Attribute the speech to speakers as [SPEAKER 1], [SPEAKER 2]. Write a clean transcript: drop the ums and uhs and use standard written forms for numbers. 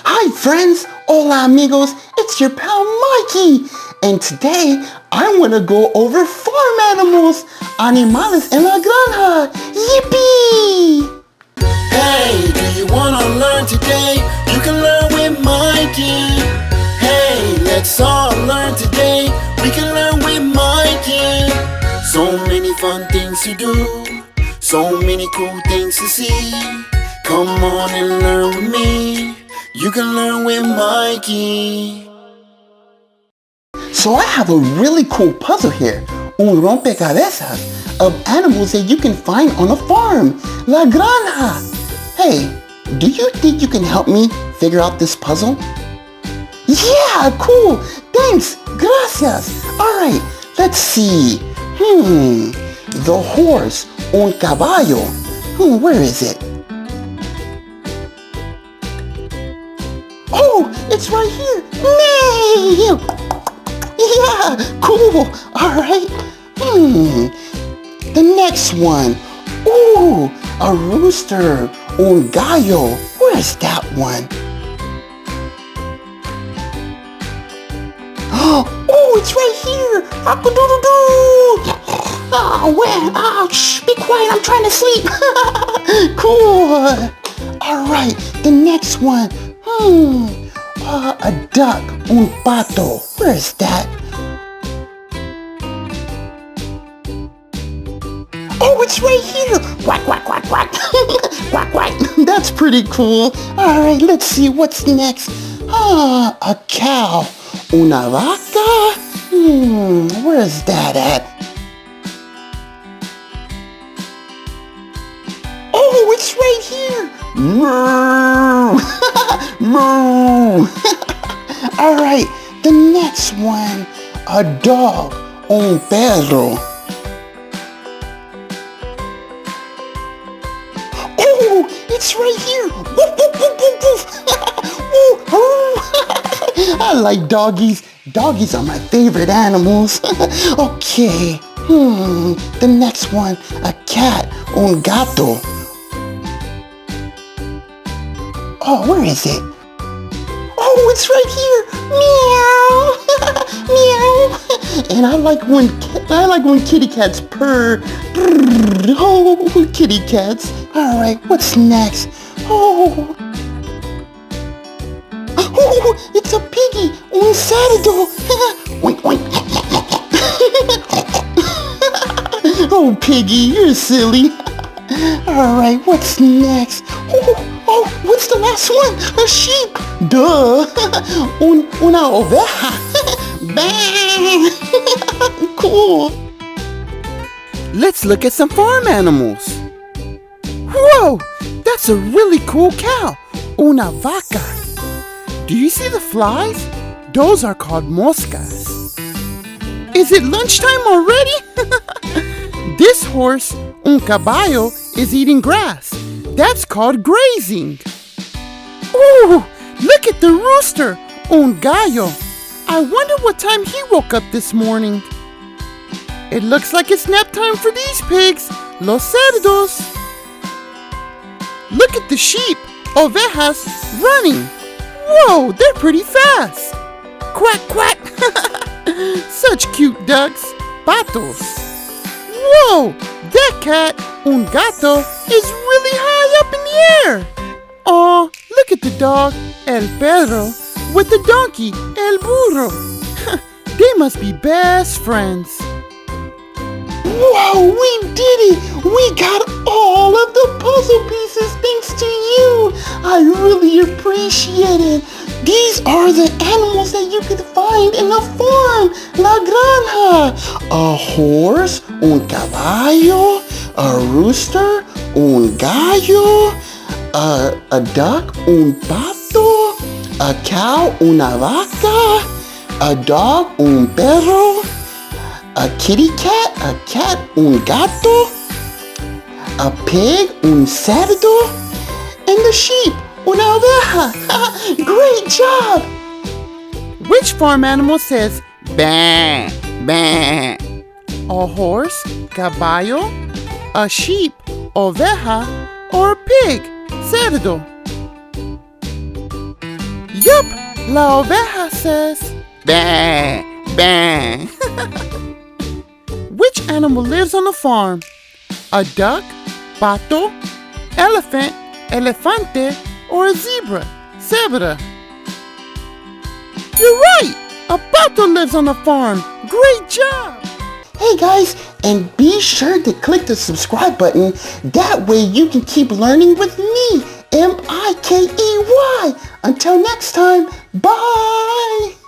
[SPEAKER 1] Hi friends, hola amigos, it's your pal Mikey, and today I want to go over farm animals, animales en la granja, yippee!
[SPEAKER 2] Hey, do you want to learn today? You can learn with Mikey. Hey, let's all learn today. We can learn with Mikey. So many fun things to do, so many cool things to see. Come on and learn with me. You can learn with Mikey.
[SPEAKER 1] So I have a really cool puzzle here, un rompecabezas of animals that you can find on a farm, la granja. Hey, do you think you can help me figure out this puzzle? Yeah, cool. Thanks. Gracias. All right, let's see. The horse, un caballo. Where is it? Oh, it's right here. Nay! Yeah, cool. All right. The next one. Ooh, a rooster, un gallo. Where's that one? Oh, it's right here. Cock-a-doodle-doo. Oh, well, be quiet. I'm trying to sleep. Cool. All right, the next one. A duck, un pato. Where is that? Oh, it's right here. Quack, quack, quack, quack. Quack, quack. That's pretty cool. All right, let's see what's next. A cow, una vaca. Where's that at? Oh, it's right here. Moo. Moo. All right, the next one, a dog, un perro. Oh, it's right here. Woof, woof, woof, woof, woof. I like doggies. Doggies are my favorite animals. Okay, the next one, a cat, un gato. Oh, where is it? Oh, it's right here. Meow. Meow. And I like when kitty cats purr. Oh, kitty cats. All right, what's next? Oh, it's a piggy. Un cerdo. Oink, oink. Oh, piggy, you're silly. All right, what's next? Oh, what's the last one? A sheep. Duh. Una oveja. Bang. Cool.
[SPEAKER 3] Let's look at some farm animals. Whoa, that's a really cool cow. Una vaca. Do you see the flies? Those are called moscas. Is it lunchtime already? This horse, un caballo, is eating grass. That's called grazing. Ooh, look at the rooster, un gallo. I wonder what time he woke up this morning. It looks like it's nap time for these pigs, los cerdos. Look at the sheep, ovejas, running. Whoa, they're pretty fast. Quack, quack. Such cute ducks, patos. Whoa, that cat, un gato, is really high up in the air. Oh, look at the dog, el perro, with the donkey, el burro. They must be best friends.
[SPEAKER 1] Wow, we did it! We got all of the puzzle pieces thanks to you! I really appreciate it! These are the animals that you could find in a farm, la granja! A horse, un caballo, a rooster, un gallo, a duck, un pato, a cow, una vaca, a dog, un perro, a kitty cat, un gato, a pig, un cerdo, and the sheep, una oveja. Great job!
[SPEAKER 3] Which farm animal says bah, bah? A horse, caballo, a sheep, oveja, or a pig, cerdo? Yup, La Oveja says, "Bah, bah." Which animal lives on a farm? A duck, pato, elephant, elefante, or a zebra, zebra? You're right! A pato lives on a farm. Great job!
[SPEAKER 1] Hey guys, and be sure to click the subscribe button. That way you can keep learning with me, Mikey. Until next time, bye!